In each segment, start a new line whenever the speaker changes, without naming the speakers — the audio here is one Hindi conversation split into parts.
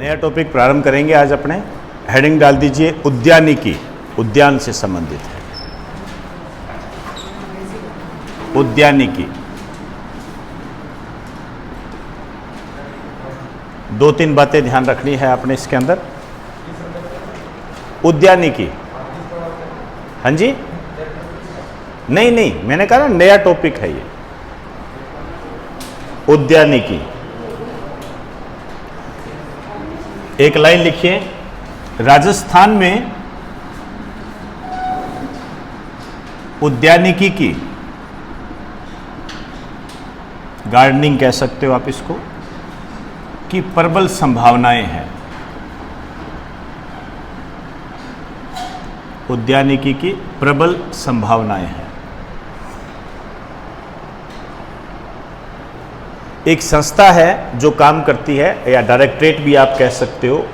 नया टॉपिक प्रारंभ करेंगे आज अपने। हेडिंग डाल दीजिए उद्यानिकी, उद्यान से संबंधित है। उद्यानिकी दो तीन बातें ध्यान रखनी है आपने इसके अंदर। उद्यानिकी, हाँ जी, नहीं, मैंने कहा ना नया टॉपिक है ये उद्यानिकी। एक लाइन लिखिए, राजस्थान में उद्यानिकी की, गार्डनिंग कह सकते हो आप इसको, की प्रबल संभावनाएं हैं। उद्यानिकी की प्रबल संभावनाएं हैं। एक संस्था है जो काम करती है, या डायरेक्टरेट भी आप कह सकते हो,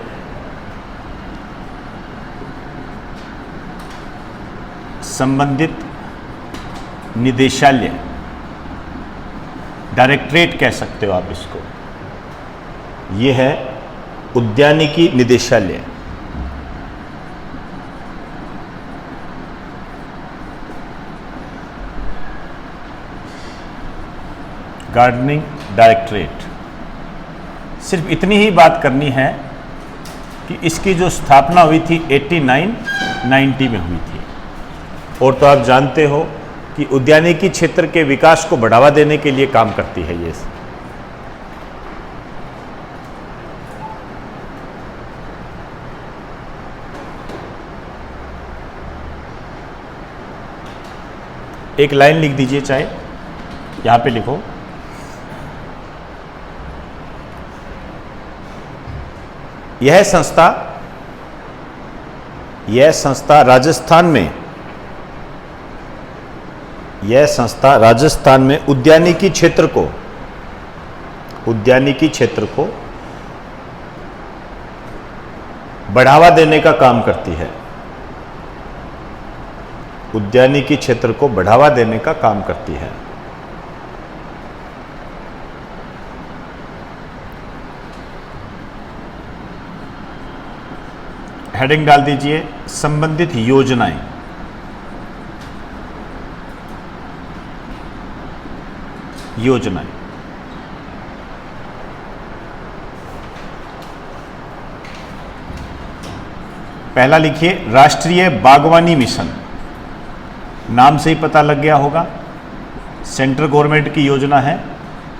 संबंधित निदेशालय, डायरेक्टरेट कह सकते हो आप इसको। यह है उद्यानिकी निदेशालय। Gardening directorate. सिर्फ इतनी ही बात करनी है कि इसकी जो स्थापना हुई थी 89-90 में हुई थी। और तो आप जानते हो कि उद्यानिकी क्षेत्र के विकास को बढ़ावा देने के लिए काम करती है ये। एक लाइन लिख दीजिए, चाहे यहां पे लिखो, यह संस्था राजस्थान में उद्यानिकी क्षेत्र को बढ़ावा देने का काम करती है। उद्यानिकी क्षेत्र को बढ़ावा देने का काम करती है। हेडिंग डाल दीजिए संबंधित योजनाएं। पहला लिखिए राष्ट्रीय बागवानी मिशन। नाम से ही पता लग गया होगा, सेंट्रल गवर्नमेंट की योजना है,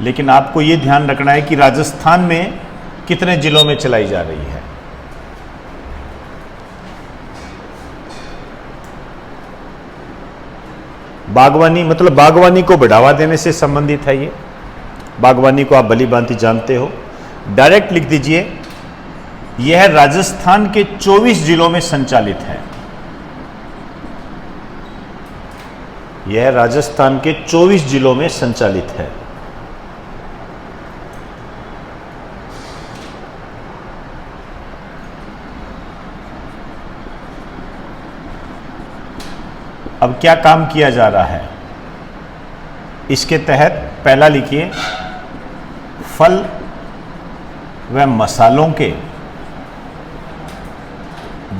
लेकिन आपको यह ध्यान रखना है कि राजस्थान में कितने जिलों में चलाई जा रही है। बागवानी मतलब बागवानी को बढ़ावा देने से संबंधित है ये। बागवानी को आप भली भांति जानते हो। डायरेक्ट लिख दीजिए, यह राजस्थान के 24 जिलों में संचालित है। यह राजस्थान के 24 जिलों में संचालित है। अब क्या काम किया जा रहा है इसके तहत? पहला लिखिए, फल व मसालों के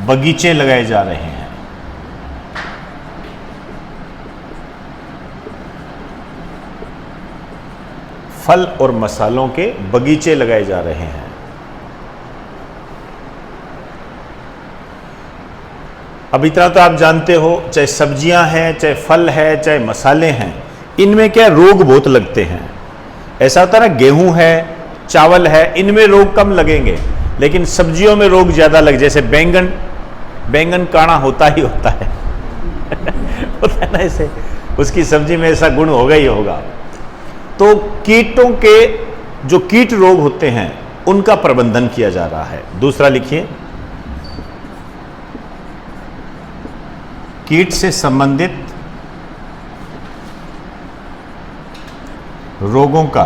बगीचे लगाए जा रहे हैं। फल और मसालों के बगीचे लगाए जा रहे हैं। अब इतना तो आप जानते हो, चाहे सब्जियां हैं, चाहे फल है, चाहे मसाले हैं, इनमें क्या रोग बहुत लगते हैं। ऐसा होता है ना, गेहूं है, चावल है, इनमें रोग कम लगेंगे, लेकिन सब्जियों में रोग ज्यादा लग, जैसे बैंगन काणा होता ही होता है होता है ना, ऐसे उसकी सब्जी में ऐसा गुण होगा ही होगा। तो कीटों के जो कीट रोग होते हैं उनका प्रबंधन किया जा रहा है। दूसरा लिखिए, कीट से संबंधित रोगों का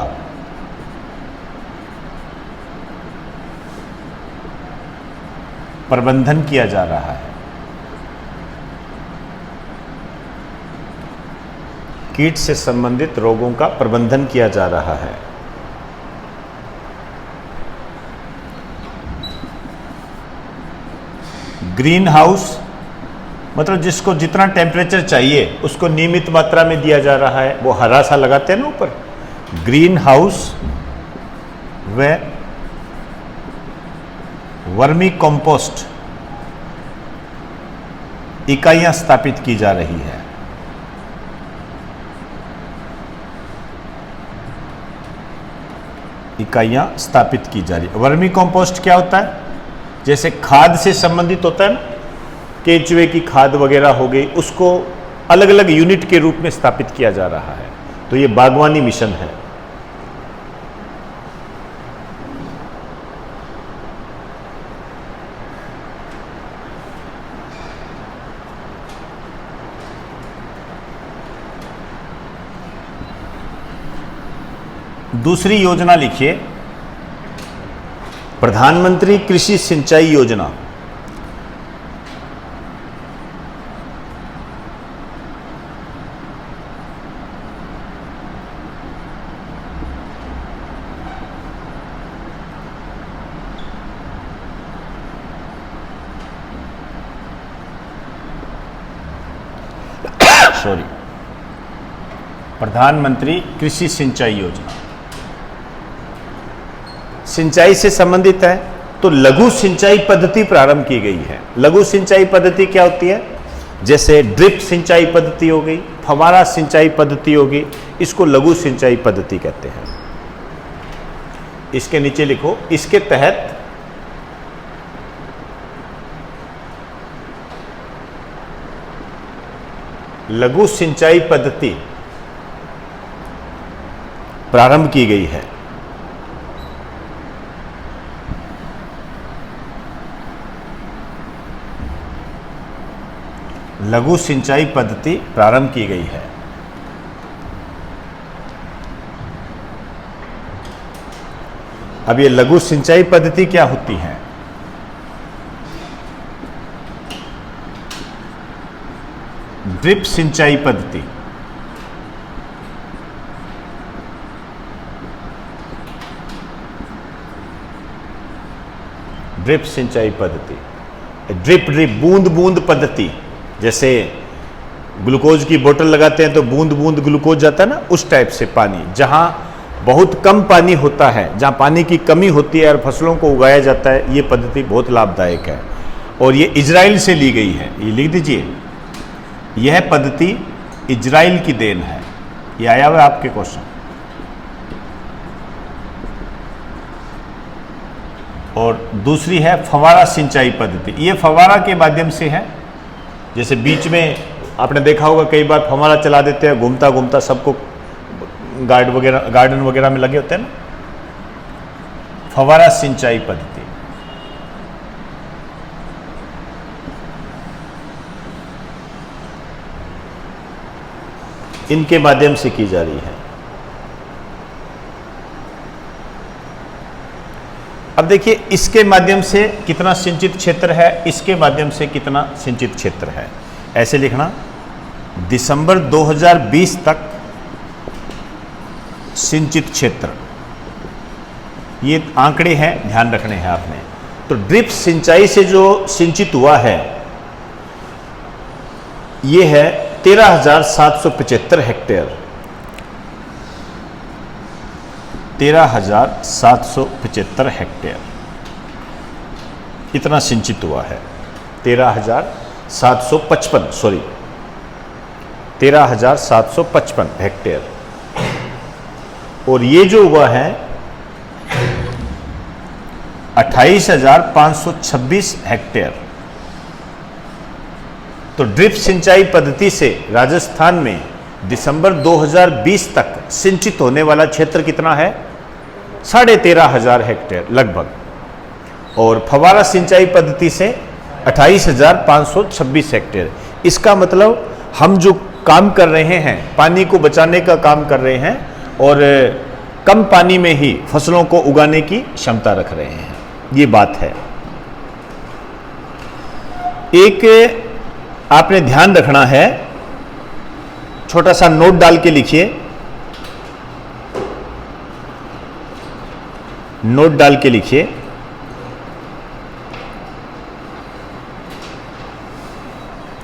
प्रबंधन किया जा रहा है। कीट से संबंधित रोगों का प्रबंधन किया जा रहा है। ग्रीन हाउस मतलब जिसको जितना टेम्परेचर चाहिए उसको नियमित मात्रा में दिया जा रहा है, वो हरा सा लगाते हैं ना ऊपर, ग्रीन हाउस व वर्मी कंपोस्ट इकाइयां स्थापित की जा रही है। इकाइयां स्थापित की जा रही है। वर्मी कंपोस्ट क्या होता है? जैसे खाद से संबंधित होता है ना, केचुए की खाद वगैरह हो गई, उसको अलग अलग यूनिट के रूप में स्थापित किया जा रहा है। तो ये बागवानी मिशन है। दूसरी योजना लिखिए, प्रधानमंत्री कृषि सिंचाई योजना। सॉरी, प्रधानमंत्री कृषि सिंचाई योजना सिंचाई से संबंधित है। तो लघु सिंचाई पद्धति प्रारंभ की गई है। लघु सिंचाई पद्धति क्या होती है? जैसे ड्रिप सिंचाई पद्धति हो गई, फव्वारा सिंचाई पद्धति होगी, इसको लघु सिंचाई पद्धति कहते हैं। इसके नीचे लिखो, इसके तहत लघु सिंचाई पद्धति प्रारंभ की गई है। लघु सिंचाई पद्धति प्रारंभ की गई है। अब ये लघु सिंचाई पद्धति क्या होती है? ड्रिप सिंचाई पद्धति, ड्रिप सिंचाई पद्धति, ड्रिप ड्रिप बूंद बूंद पद्धति। जैसे ग्लूकोज की बोतल लगाते हैं तो बूंद बूंद ग्लूकोज जाता है ना, उस टाइप से पानी, जहां बहुत कम पानी होता है, जहां पानी की कमी होती है और फसलों को उगाया जाता है, ये पद्धति बहुत लाभदायक है। और ये इजराइल से ली गई है। ये लिख दीजिए, यह पद्धति इजराइल की देन है। ये आया हुआ आपके क्वेश्चन। और दूसरी है फव्वारा सिंचाई पद्धति। ये फव्वारा के माध्यम से है। जैसे बीच में आपने देखा होगा कई बार फव्वारा चला देते हैं, घूमता घूमता सबको गार्डन वगैरह में लगे होते हैं ना, फव्वारा सिंचाई पद्धति। इनके माध्यम से की जा रही है। अब देखिए, इसके माध्यम से कितना सिंचित क्षेत्र है, इसके माध्यम से कितना सिंचित क्षेत्र है। ऐसे लिखना, दिसंबर 2020 तक सिंचित क्षेत्र, ये आंकड़े हैं, ध्यान रखने हैं आपने। तो ड्रिप सिंचाई से जो सिंचित हुआ है ये है 13,775 हेक्टेयर। 13,775 हेक्टेयर इतना सिंचित हुआ है। 13,755 हेक्टेयर। और ये जो हुआ है 28,526 हेक्टेयर। तो ड्रिप सिंचाई पद्धति से राजस्थान में दिसंबर 2020 तक सिंचित होने वाला क्षेत्र कितना है? 13,500 हेक्टेयर लगभग। और फव्वारा सिंचाई पद्धति से 28,526 हेक्टेयर। इसका मतलब हम जो काम कर रहे हैं, पानी को बचाने का काम कर रहे हैं और कम पानी में ही फसलों को उगाने की क्षमता रख रहे हैं, ये बात है। एक आपने ध्यान रखना है, छोटा सा नोट डाल के लिखिए, नोट डाल के लिखिए।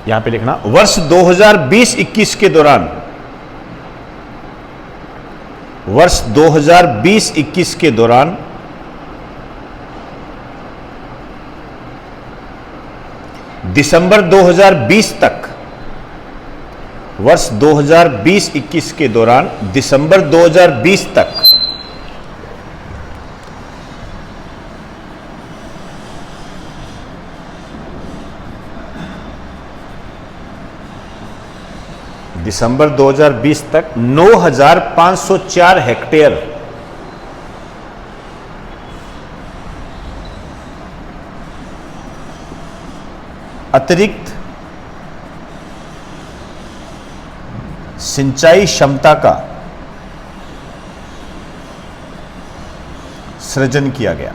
यहां पे लिखना वर्ष 2020-21 के दौरान, वर्ष 2020-21 के दौरान दिसंबर 2020 तक, वर्ष 2020-21 के दौरान दिसंबर 2020 तक दिसंबर 2020 तक 9,504 हेक्टेयर अतिरिक्त सिंचाई क्षमता का सृजन किया गया।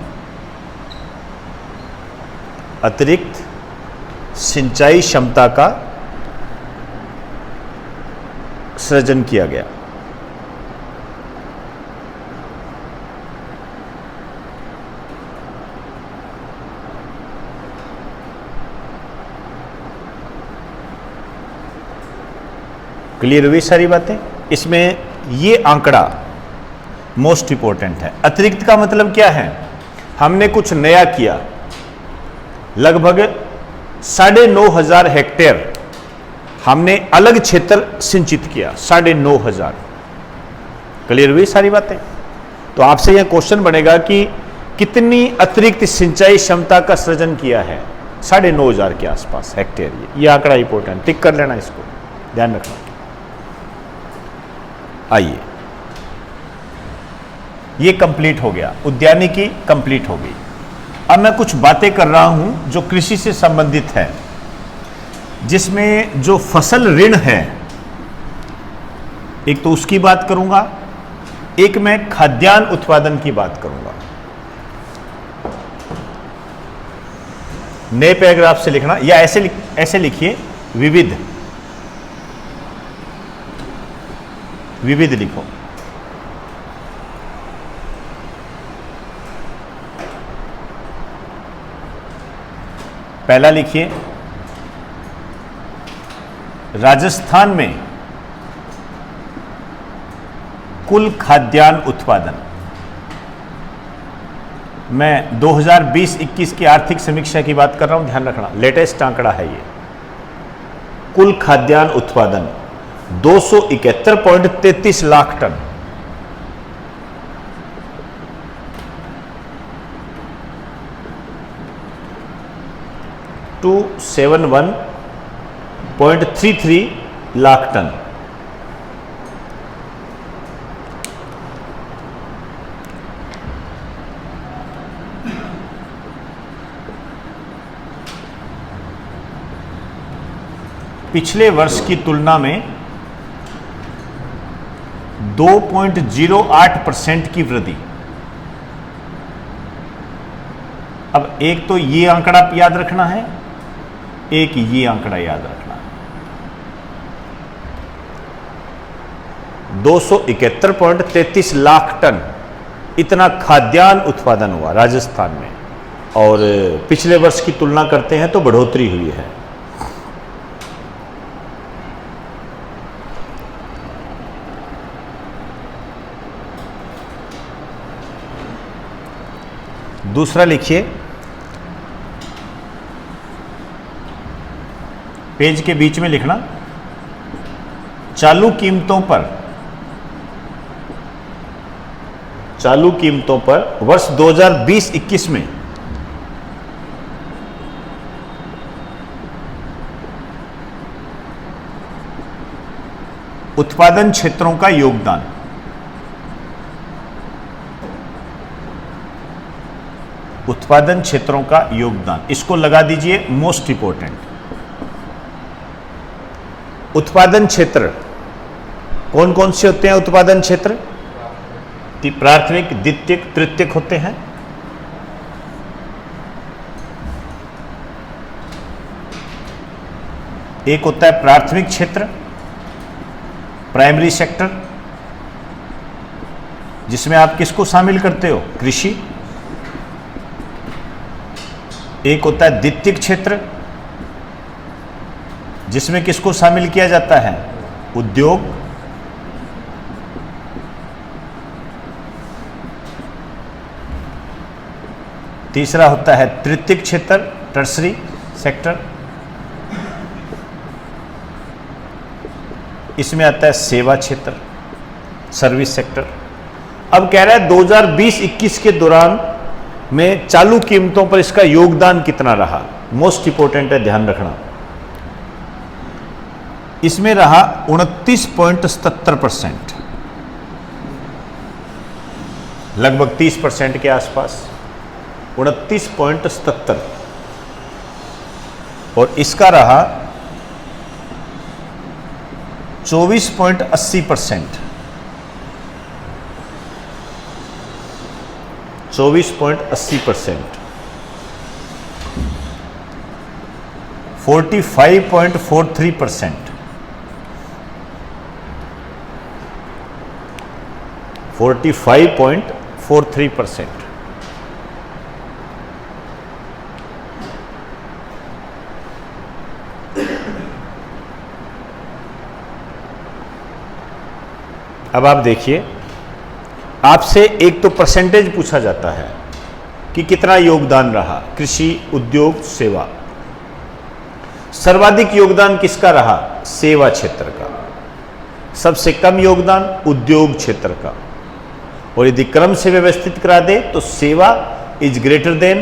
अतिरिक्त सिंचाई क्षमता का सृजन किया गया। क्लियर हुई सारी बातें? इसमें ये आंकड़ा मोस्ट इंपॉर्टेंट है। अतिरिक्त का मतलब क्या है? हमने कुछ नया किया, लगभग 9,500 हेक्टेयर हमने अलग क्षेत्र सिंचित किया, 9,500। क्लियर हुई सारी बातें? तो आपसे यह क्वेश्चन बनेगा कि कितनी अतिरिक्त सिंचाई क्षमता का सृजन किया है? 9,500 के आसपास हेक्टेयर। ये आंकड़ा इंपॉर्टेंट, टिक कर लेना, इसको ध्यान रखना। आइए, ये कंप्लीट हो गया, उद्यानिकी कंप्लीट हो गई। अब मैं कुछ बातें कर रहा हूं जो कृषि से संबंधित है, जिसमें जो फसल ऋण है, एक तो उसकी बात करूंगा, एक मैं खाद्यान्न उत्पादन की बात करूंगा। नए पैराग्राफ से लिखना, या ऐसे लिखिए, विविध, विविध लिखो। पहला लिखिए, राजस्थान में कुल खाद्यान्न उत्पादन। मैं 2020-21 की आर्थिक समीक्षा की बात कर रहा हूं, ध्यान रखना, लेटेस्ट आंकड़ा है ये। कुल खाद्यान्न उत्पादन 271.33 lakh ton. Two 71.33 lakh ton. पिछले वर्ष की तुलना में 2.08% की वृद्धि। अब एक तो ये आंकड़ा याद रखना है, एक ये आंकड़ा याद रखना है। 271.33 लाख टन इतना खाद्यान्न उत्पादन हुआ राजस्थान में, और पिछले वर्ष की तुलना करते हैं तो बढ़ोतरी हुई है। दूसरा लिखिए, पेज के बीच में लिखना, चालू कीमतों पर वर्ष 2020-21 में उत्पादन क्षेत्रों का योगदान। उत्पादन क्षेत्रों का योगदान, इसको लगा दीजिए मोस्ट इंपोर्टेंट। उत्पादन क्षेत्र कौन कौन से होते हैं? उत्पादन क्षेत्र प्राथमिक, द्वितीयक, तृतीयक होते हैं। एक होता है प्राथमिक क्षेत्र, प्राइमरी सेक्टर, जिसमें आप किसको शामिल करते हो? कृषि। एक होता है द्वितीयक क्षेत्र, जिसमें किसको शामिल किया जाता है? उद्योग, तीसरा होता है तृतीयक क्षेत्र, टर्सरी सेक्टर, इसमें आता है सेवा क्षेत्र, सर्विस सेक्टर। अब कह रहा है 2020-21 के दौरान में चालू कीमतों पर इसका योगदान कितना रहा? मोस्ट इंपोर्टेंट है, ध्यान रखना। इसमें रहा 29.77%, लगभग 30% के आसपास, 29.77, और इसका रहा 24.80%, 24.80%, 45.43%, 45.43%। अब आप देखिए, आपसे एक तो परसेंटेज पूछा जाता है कि कितना योगदान रहा कृषि, उद्योग, सेवा। सर्वाधिक योगदान किसका रहा? सेवा क्षेत्र का। सबसे कम योगदान उद्योग क्षेत्र का। और यदि क्रम से व्यवस्थित करा दे तो सेवा इज ग्रेटर देन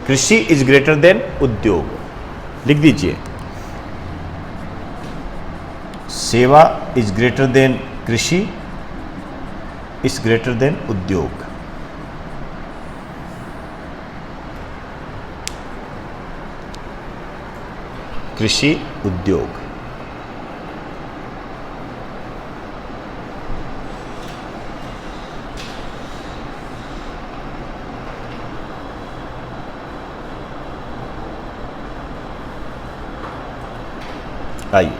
कृषि, इज ग्रेटर देन उद्योग। लिख दीजिए, सेवा इज ग्रेटर देन कृषि, इज ग्रेटर देन उद्योग। कृषि, उद्योग। आइए,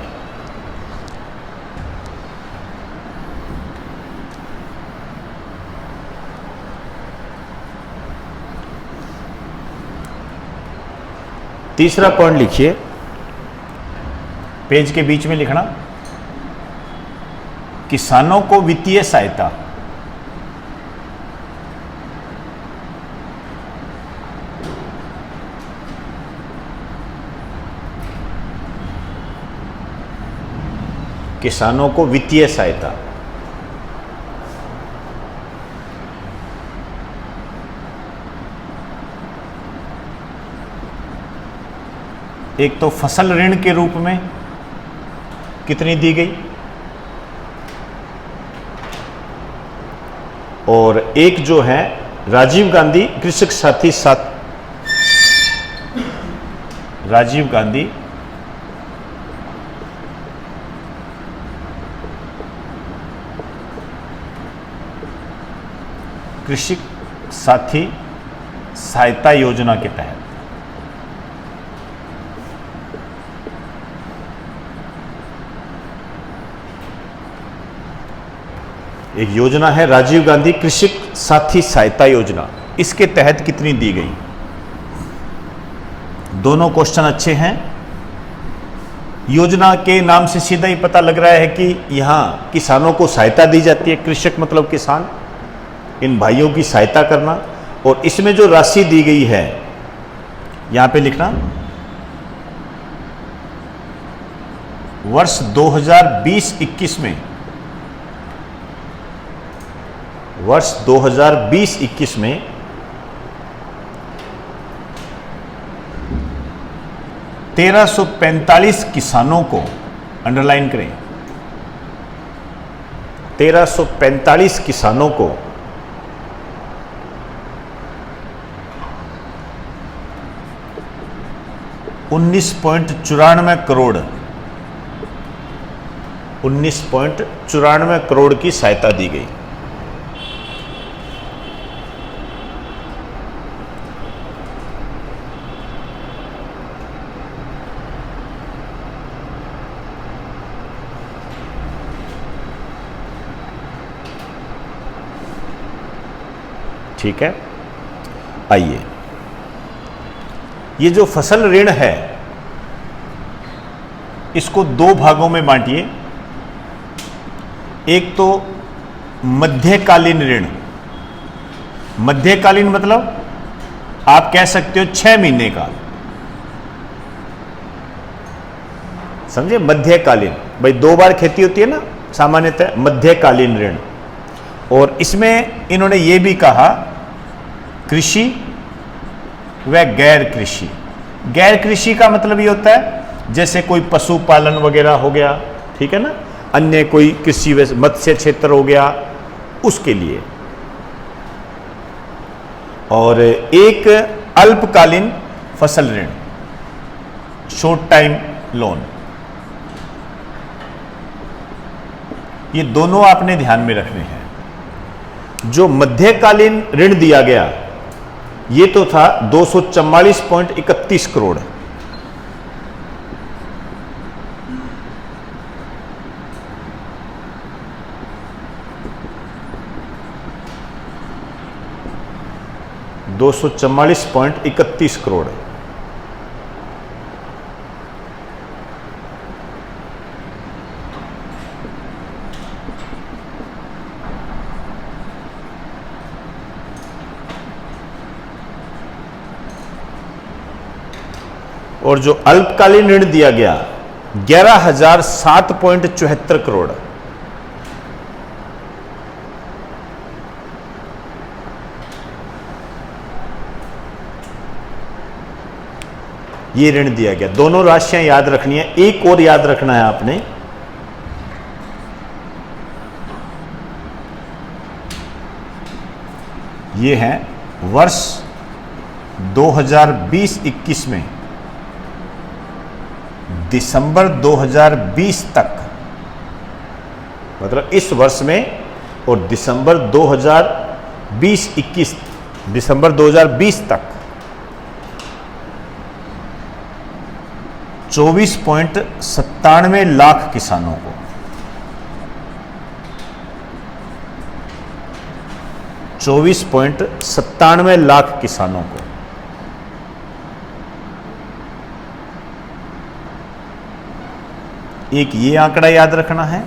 तीसरा पॉइंट लिखिए, पेज के बीच में लिखना, किसानों को वित्तीय सहायता। किसानों को वित्तीय सहायता। एक तो फसल ऋण के रूप में कितनी दी गई, और एक जो है राजीव गांधी कृषक साथी राजीव गांधी कृषक साथी सहायता योजना के तहत। एक योजना है राजीव गांधी कृषक साथी सहायता योजना, इसके तहत कितनी दी गई? दोनों क्वेश्चन अच्छे हैं। योजना के नाम से सीधा ही पता लग रहा है कि यहां किसानों को सहायता दी जाती है। कृषक मतलब किसान, इन भाइयों की सहायता करना। और इसमें जो राशि दी गई है, यहां पे लिखना, वर्ष 2020-21 में, वर्ष 2020-21 में 1345 किसानों को, अंडरलाइन करें, 1345 किसानों को 19.94 करोड़ 19.94 करोड़ की सहायता दी गई। ठीक है, आइए, ये जो फसल ऋण है, इसको दो भागों में बांटिए। एक तो मध्यकालीन ऋण, मध्यकालीन मतलब आप कह सकते हो 6 महीने का, समझे? मध्यकालीन, भाई 2 बार खेती होती है ना सामान्यतः, मध्यकालीन ऋण। और इसमें इन्होंने ये भी कहा कृषि व गैर कृषि। गैर कृषि का मतलब ये होता है जैसे कोई पशुपालन वगैरह हो गया, ठीक है ना, अन्य कोई कृषि मत्स्य क्षेत्र हो गया, उसके लिए। और एक अल्पकालीन फसल ऋण, शॉर्ट टाइम लोन। ये दोनों आपने ध्यान में रखने हैं। जो मध्यकालीन ऋण दिया गया ये तो था 244.31 करोड़। $244.31 करोड़। और जो अल्पकालीन ऋण दिया गया 11,007.74 करोड़। ये ऋण दिया गया। दोनों राशियां याद रखनी है। एक और याद रखना है आपने, ये है वर्ष 2020-21 में, दिसंबर 2020 तक, मतलब इस वर्ष में, और दिसंबर 2020-21, दिसंबर 2020 तक 24.97 लाख किसानों को, 24.97 लाख किसानों को एक ये आंकड़ा याद रखना है,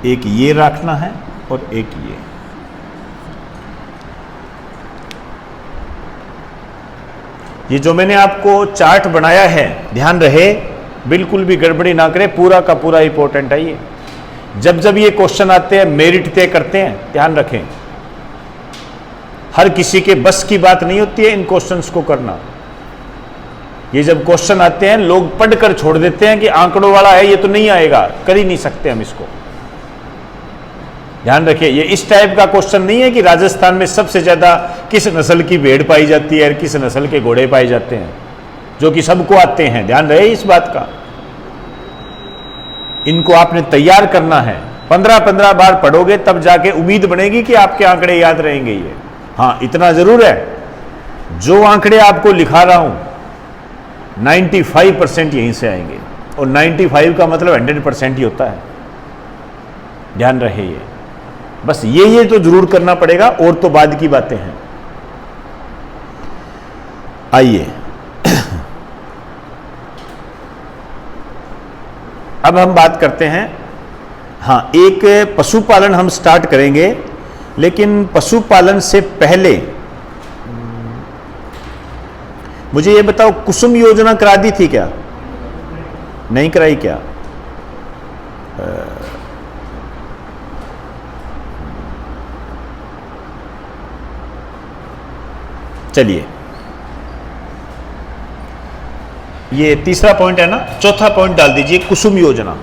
एक ये रखना है, और एक ये जो मैंने आपको चार्ट बनाया है, ध्यान रहे बिल्कुल भी गड़बड़ी ना करें, पूरा का पूरा इंपॉर्टेंट है ये। जब जब ये क्वेश्चन आते हैं मेरिट तय करते हैं, ध्यान रखें, हर किसी के बस की बात नहीं होती है इन क्वेश्चंस को करना। ये जब क्वेश्चन आते हैं लोग पढ़कर छोड़ देते हैं कि आंकड़ों वाला है, ये तो नहीं आएगा, कर ही नहीं सकते हम इसको। ध्यान रखिए, ये इस टाइप का क्वेश्चन नहीं है कि राजस्थान में सबसे ज्यादा किस नस्ल की भेड़ पाई जाती है और किस नस्ल के घोड़े पाए जाते हैं, जो कि सबको आते हैं। ध्यान रहे इस बात का, इनको आपने तैयार करना है। 15-15 बार पढ़ोगे तब जाके उम्मीद बनेगी कि आपके आंकड़े याद रहेंगे। ये हाँ, इतना जरूर है, जो आंकड़े आपको लिखा रहा हूं 95% यहीं से आएंगे, और 95 का मतलब 100% ही होता है। ध्यान रहे ये, बस ये तो जरूर करना पड़ेगा, और तो बाद की बातें हैं। आइए अब हम बात करते हैं, हाँ, एक पशुपालन हम स्टार्ट करेंगे, लेकिन पशुपालन से पहले मुझे ये बताओ, कुसुम योजना करा दी थी क्या? नहीं कराई क्या? चलिए, ये तीसरा पॉइंट है ना, चौथा पॉइंट डाल दीजिए, कुसुम योजना।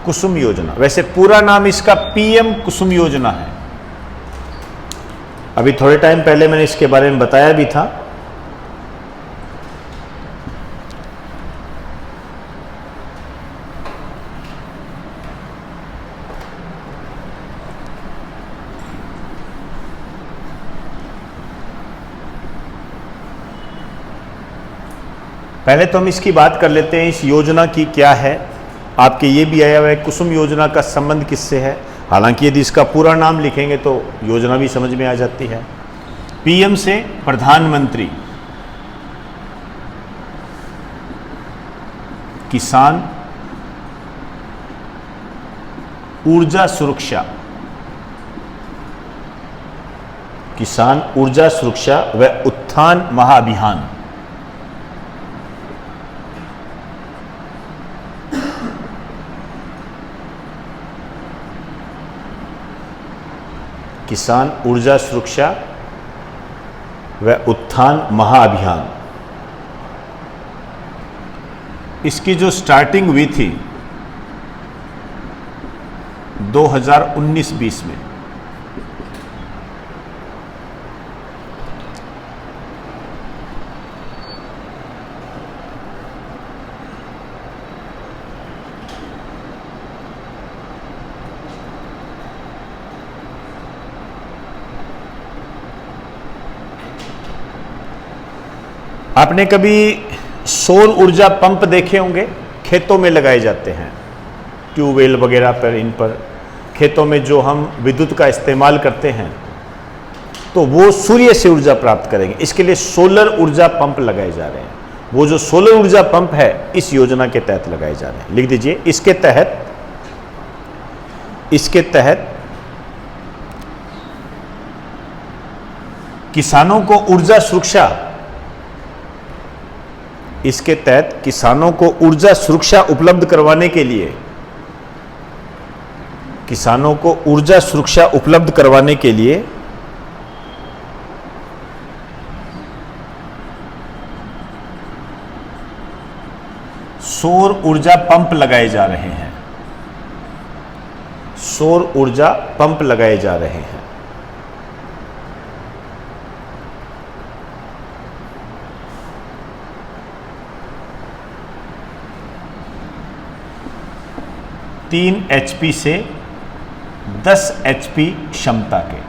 कुसुम योजना, वैसे पूरा नाम इसका पीएम कुसुम योजना है। अभी थोड़े टाइम पहले मैंने इसके बारे में बताया भी था। पहले तो हम इसकी बात कर लेते हैं, इस योजना की क्या है आपके ये भी आया हुआ है कुसुम योजना का संबंध किससे है। हालांकि यदि इसका पूरा नाम लिखेंगे तो योजना भी समझ में आ जाती है। पीएम से प्रधानमंत्री किसान ऊर्जा सुरक्षा, किसान ऊर्जा सुरक्षा व उत्थान महाअभियान। किसान ऊर्जा सुरक्षा व उत्थान महाअभियान, इसकी जो स्टार्टिंग हुई थी 2019-20 में, आपने कभी सौर ऊर्जा पंप देखे होंगे, खेतों में लगाए जाते हैं, ट्यूबवेल वगैरह पर, इन पर खेतों में जो हम विद्युत का इस्तेमाल करते हैं तो वो सूर्य से ऊर्जा प्राप्त करेंगे। इसके लिए सोलर ऊर्जा पंप लगाए जा रहे हैं। वो जो सोलर ऊर्जा पंप है इस योजना के तहत लगाए जा रहे हैं। लिख दीजिए, इसके तहत किसानों को ऊर्जा सुरक्षा, इसके तहत किसानों को ऊर्जा सुरक्षा उपलब्ध करवाने के लिए, किसानों को ऊर्जा सुरक्षा उपलब्ध करवाने के लिए सौर ऊर्जा पंप लगाए जा रहे हैं। सौर ऊर्जा पंप लगाए जा रहे हैं। तीन HP से 10 HP क्षमता के,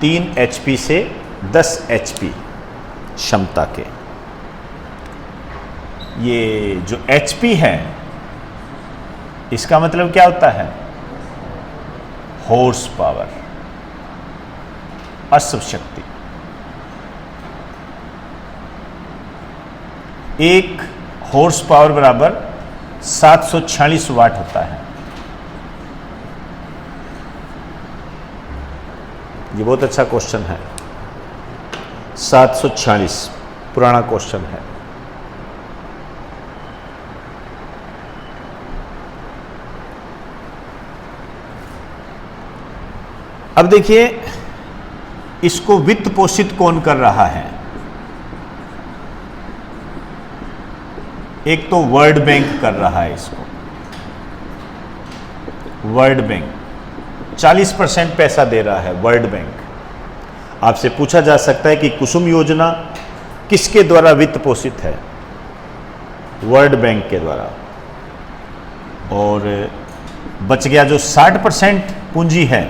3 HP से 10 HP क्षमता के। ये जो HP है इसका मतलब क्या होता है? हॉर्स पावर, अश्व शक्ति। एक हॉर्स पावर बराबर 746 वाट होता है। ये बहुत अच्छा क्वेश्चन है। 746 पुराना क्वेश्चन है। अब देखिए, इसको वित्त पोषित कौन कर रहा है? एक तो वर्ल्ड बैंक कर रहा है इसको। वर्ल्ड बैंक 40% पैसा दे रहा है। World bank. आपसे पूछा जा सकता है कि कुसुम योजना किसके द्वारा वित्त पोषित है? वर्ल्ड बैंक के द्वारा। और बच गया जो 60% पूंजी है,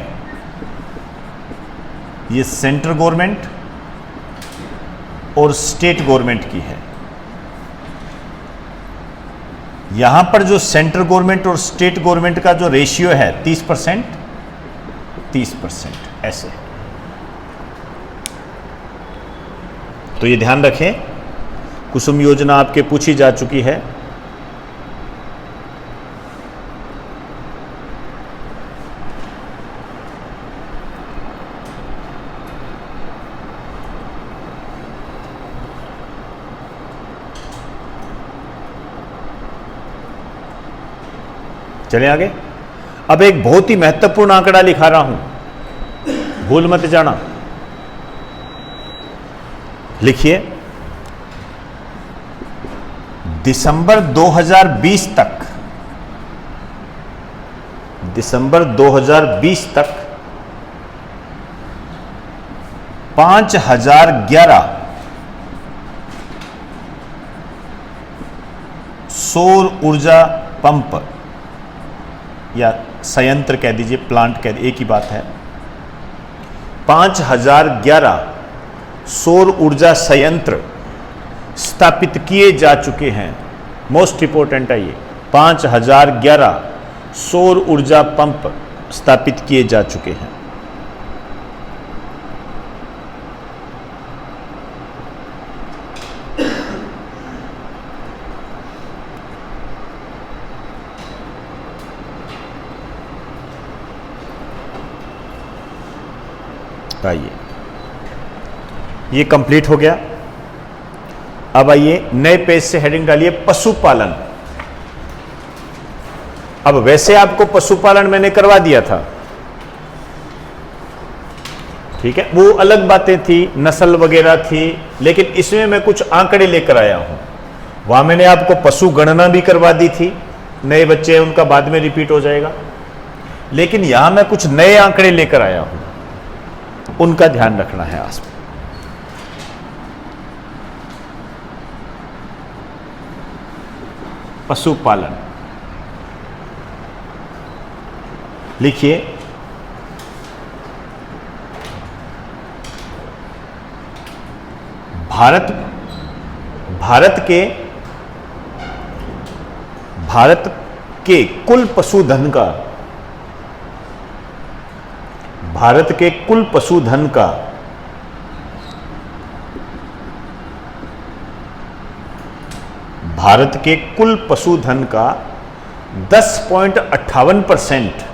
ये सेंट्रल गवर्नमेंट और स्टेट गवर्नमेंट की है। यहां पर जो सेंट्रल गवर्नमेंट और स्टेट गवर्नमेंट का जो रेशियो है 30%, 30% ऐसे। तो ये ध्यान रखें, कुसुम योजना आपके पूछी जा चुकी है। चले आगे। अब एक बहुत ही महत्वपूर्ण आंकड़ा लिखा रहा हूं, भूल मत जाना। लिखिए, दिसंबर 2020 तक, दिसंबर 2020 तक 5011 सौर ऊर्जा पंप या संयंत्र कह दीजिए, प्लांट कह दीजिए, एक ही बात है। 5011 सौर ऊर्जा संयंत्र स्थापित किए जा चुके हैं मोस्ट इंपॉर्टेंट है ये। 5011 सौर ऊर्जा पंप स्थापित किए जा चुके हैं। आइए, ये कंप्लीट हो गया। अब आइए नए पेज से हेडिंग डालिए पशुपालन। अब वैसे आपको पशुपालन मैंने करवा दिया था, ठीक है, वो अलग बातें थी, नस्ल वगैरह थी, लेकिन इसमें मैं कुछ आंकड़े लेकर आया हूं। वहां मैंने आपको पशु गणना भी करवा दी थी, नए बच्चे हैं उनका बाद में रिपीट हो जाएगा, लेकिन यहां मैं कुछ नए आंकड़े लेकर आया हूं, उनका ध्यान रखना है आज। पशुपालन लिखिए, भारत के कुल पशुधन का, भारत के कुल पशुधन का 10.58%,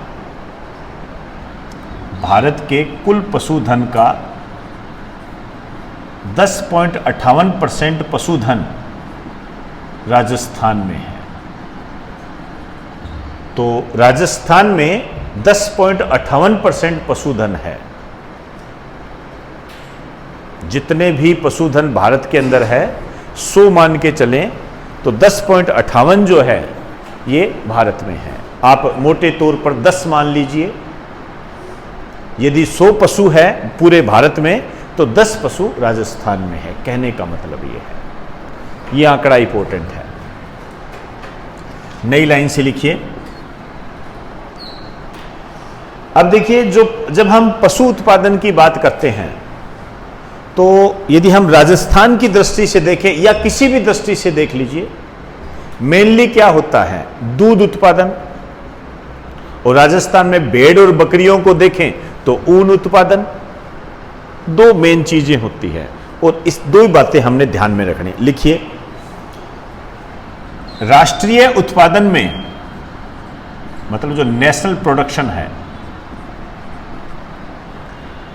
भारत के कुल पशुधन का 10.58% पशुधन राजस्थान में है। तो राजस्थान में 10.58% पशुधन है। जितने भी पशुधन भारत के अंदर है 100 मान के चलें तो 10.58 जो है ये भारत में है। आप मोटे तौर पर 10 मान लीजिए। यदि 100 पशु है पूरे भारत में तो 10 पशु राजस्थान में है। कहने का मतलब ये है, ये आंकड़ा इंपॉर्टेंट है। नई लाइन से लिखिए। अब देखिए, जब हम पशु उत्पादन की बात करते हैं तो यदि हम राजस्थान की दृष्टि से देखें या किसी भी दृष्टि से देख लीजिए, मेनली क्या होता है, दूध उत्पादन। और राजस्थान में भेड़ और बकरियों को देखें तो ऊन उत्पादन। दो मेन चीजें होती है और इस दो ही बातें हमने ध्यान में रखनी। लिखिए, राष्ट्रीय उत्पादन में मतलब जो नेशनल प्रोडक्शन है,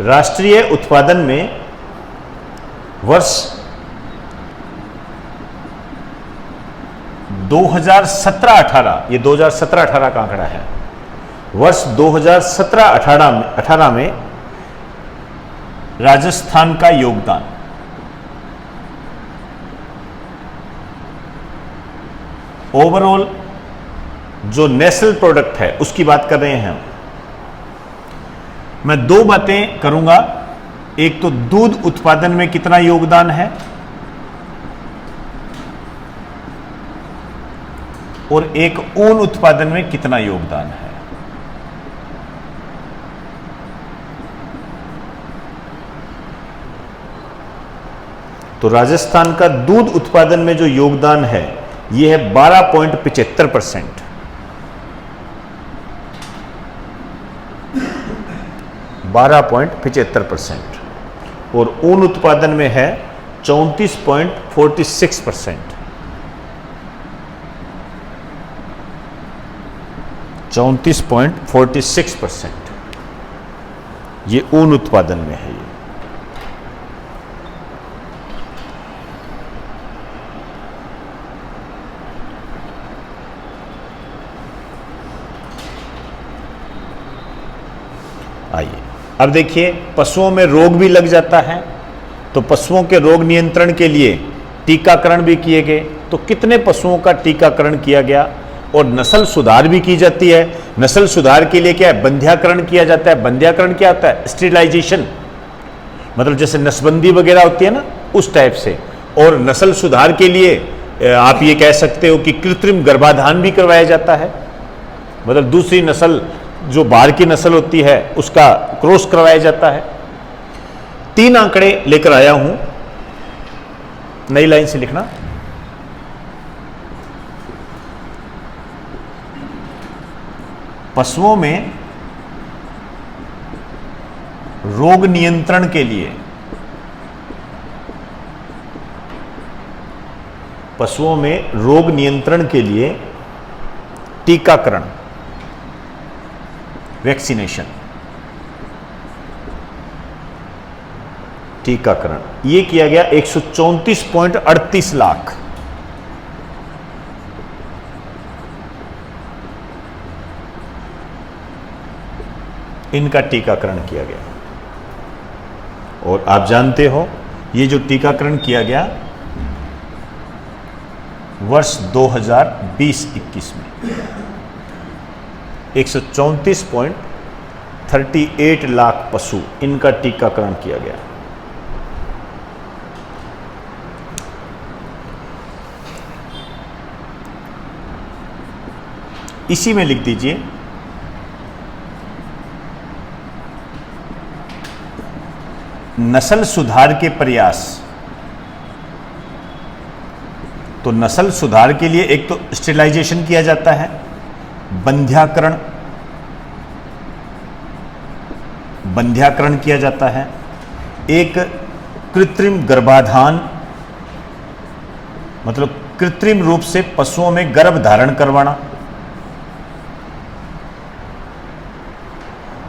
राष्ट्रीय उत्पादन में वर्ष 2017-18, ये 2017-18 का आंकड़ा है। वर्ष 2017-18 में राजस्थान का योगदान ओवरऑल जो नेशनल प्रोडक्ट है उसकी बात कर रहे हैं हम। मैं दो बातें करूंगा, एक तो दूध उत्पादन में कितना योगदान है और एक ऊन उत्पादन में कितना योगदान है। तो राजस्थान का दूध उत्पादन में जो योगदान है यह है 12.75%। 12.75% और ऊन उत्पादन में है 34.46%। 34.46% ये ऊन उत्पादन में है। ये आइए, अब देखिए, पशुओं में रोग भी लग जाता है तो पशुओं के रोग नियंत्रण के लिए टीकाकरण भी किए गए। तो कितने पशुओं का टीकाकरण किया गया और नस्ल सुधार भी की जाती है। नस्ल सुधार के लिए क्या है, बंध्याकरण किया जाता है। बंध्याकरण क्या होता है, स्टेरिलाइजेशन, मतलब जैसे नसबंदी वगैरह होती है ना, उस टाइप से। और नस्ल सुधार के लिए आप ये कह सकते हो कि कृत्रिम गर्भाधान भी करवाया जाता है, मतलब दूसरी नस्ल जो बाहर की नस्ल होती है उसका क्रॉस करवाया जाता है। 3 आंकड़े लेकर आया हूं, नई लाइन से लिखना। पशुओं में रोग नियंत्रण के लिए, पशुओं में रोग नियंत्रण के लिए टीकाकरण, वैक्सीनेशन, टीकाकरण, यह किया गया 134.38 लाख। इनका टीकाकरण किया गया। और आप जानते हो ये जो टीकाकरण किया गया वर्ष 2020-21 में 134.38 लाख पशु, इनका टीकाकरण किया गया। इसी में लिख दीजिए नस्ल सुधार के प्रयास। तो नस्ल सुधार के लिए एक तो स्टेरिलाइजेशन किया जाता है, बंध्याकरण किया जाता है, एक कृत्रिम गर्भाधान, मतलब कृत्रिम रूप से पशुओं में गर्भ धारण करवाना।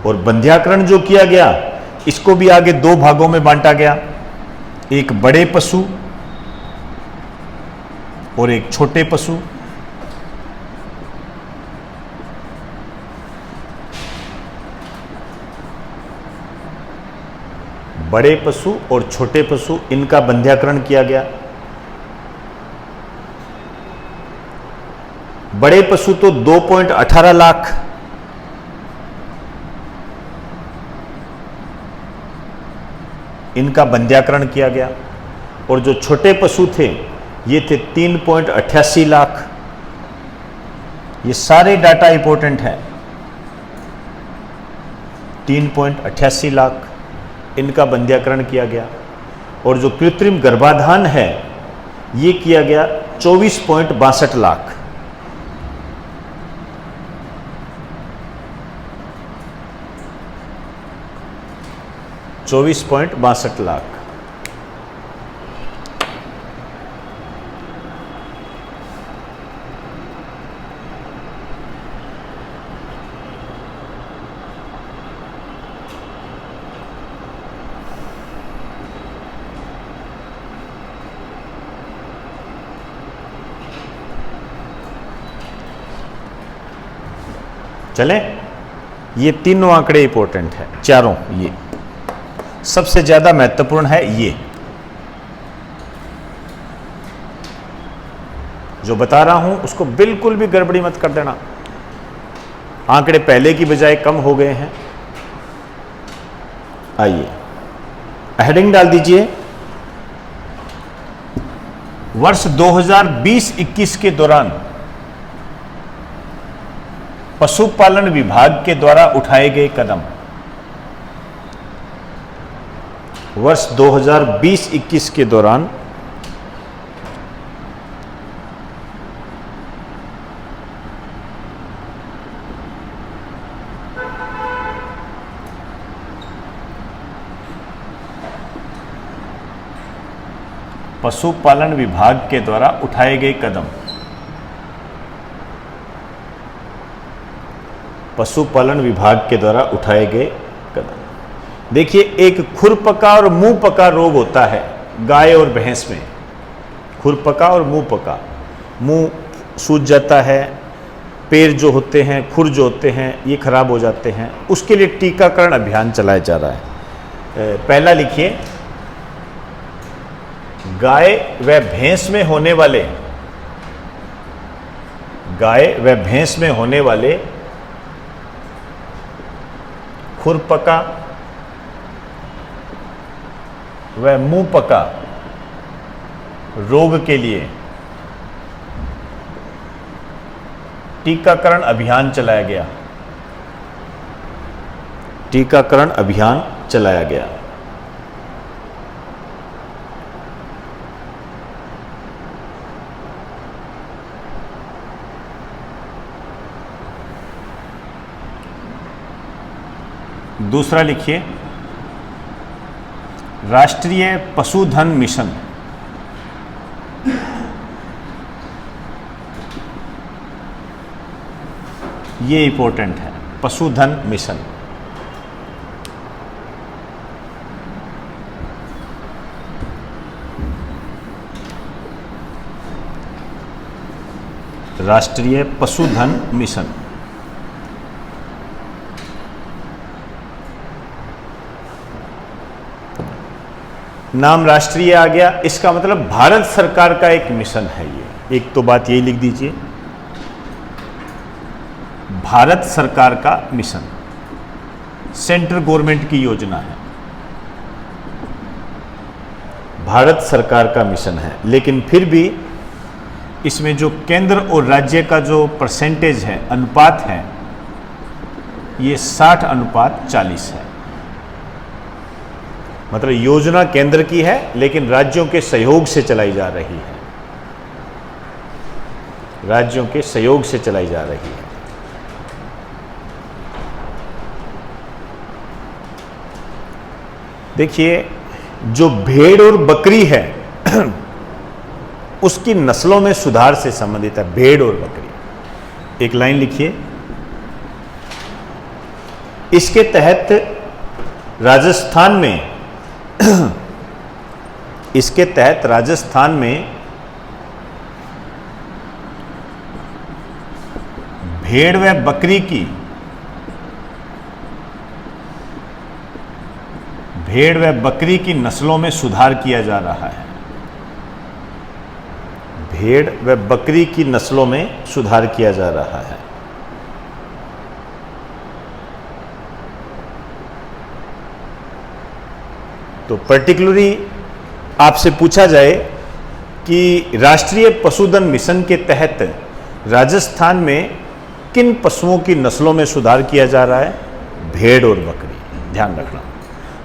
और बंध्याकरण जो किया गया इसको भी आगे दो भागों में बांटा गया, एक बड़े पशु और एक छोटे पशु। बड़े पशु और छोटे पशु, इनका बंध्याकरण किया गया। बड़े पशु तो 2.18 लाख, इनका बंध्याकरण किया गया। और जो छोटे पशु थे ये थे 3.88 लाख। ये सारे डाटा इंपॉर्टेंट है। 3.88 लाख इनका बंध्याकरण किया गया। और जो कृत्रिम गर्भाधान है ये किया गया 24.62 लाख। $24.62 लाख। चले, ये तीनों आंकड़े इंपॉर्टेंट है, चारों। ये सबसे ज्यादा महत्वपूर्ण है। ये जो बता रहा हूं उसको बिल्कुल भी गड़बड़ी मत कर देना। आंकड़े पहले की बजाय कम हो गए हैं। आइए हेडिंग डाल दीजिए, वर्ष 2020-21 के दौरान पशुपालन विभाग के द्वारा उठाए गए कदम। वर्ष 2020-21 के दौरान पशुपालन विभाग के द्वारा उठाए गए कदम। पशुपालन विभाग के द्वारा उठाए गए कदम। देखिए, एक खुरपका और मुंह पका रोग होता है गाय और भैंस में। खुरपका और मुंह पका, मुंह सूज जाता है, पैर जो होते हैं, खुर जो होते हैं, ये खराब हो जाते हैं। उसके लिए टीकाकरण अभियान चलाया जा रहा है। पहला लिखिए, गाय व भैंस में होने वाले, गाय व भैंस में होने वाले खुरपका व मुंह पका रोग के लिए टीकाकरण अभियान चलाया गया। टीकाकरण अभियान चलाया गया। दूसरा लिखिए राष्ट्रीय पशुधन मिशन। ये इंपॉर्टेंट है, पशुधन मिशन। राष्ट्रीय पशुधन मिशन। नाम राष्ट्रीय आ गया, इसका मतलब भारत सरकार का एक मिशन है ये। एक तो बात यही लिख दीजिए, भारत सरकार का मिशन, सेंट्रल गवर्नमेंट की योजना है, भारत सरकार का मिशन है। लेकिन फिर भी इसमें जो केंद्र और राज्य का जो परसेंटेज है, अनुपात है, ये 60:40 है। मतलब योजना केंद्र की है लेकिन राज्यों के सहयोग से चलाई जा रही है, राज्यों के सहयोग से चलाई जा रही है। देखिए, जो भेड़ और बकरी है उसकी नस्लों में सुधार से संबंधित है, भेड़ और बकरी। एक लाइन लिखिए, इसके तहत राजस्थान में इसके तहत राजस्थान में भेड़ व बकरी की नस्लों में सुधार किया जा रहा है। भेड़ व बकरी की नस्लों में सुधार किया जा रहा है। तो पर्टिकुलरली आपसे पूछा जाए कि राष्ट्रीय पशुधन मिशन के तहत राजस्थान में किन पशुओं की नस्लों में सुधार किया जा रहा है? भेड़ और बकरी, ध्यान रखना।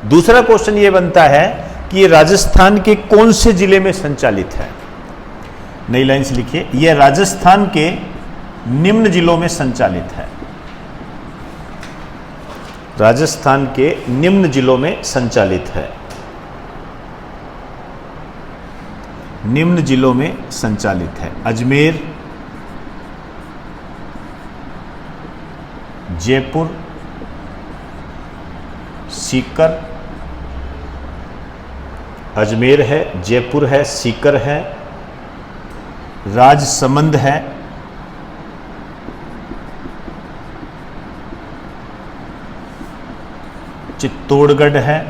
दूसरा क्वेश्चन ये बनता है कि ये राजस्थान के कौन से जिले में संचालित है? नई लाइन से लिखिए, यह राजस्थान के निम्न जिलों में संचालित है। राजस्थान के निम्न जिलों में संचालित है, निम्न जिलों में संचालित है। अजमेर, जयपुर, सीकर, अजमेर है, जयपुर है, सीकर है, राजसमंद है, चित्तौड़गढ़ है,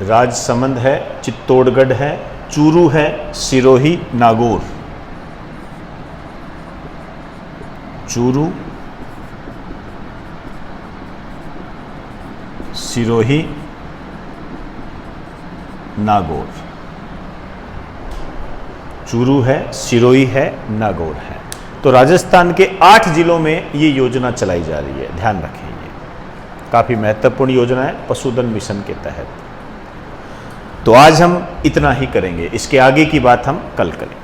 राजसमंद है, चित्तौड़गढ़ है, चूरू है, सिरोही, नागौर, चूरू, सिरोही, नागौर। चूरू है, सिरोही है, नागौर है। तो राजस्थान के 8 जिलों में ये योजना चलाई जा रही है, ध्यान रखें। ये काफी महत्वपूर्ण योजना है पशुधन मिशन के तहत। तो आज हम इतना ही करेंगे, इसके आगे की बात हम कल करेंगे।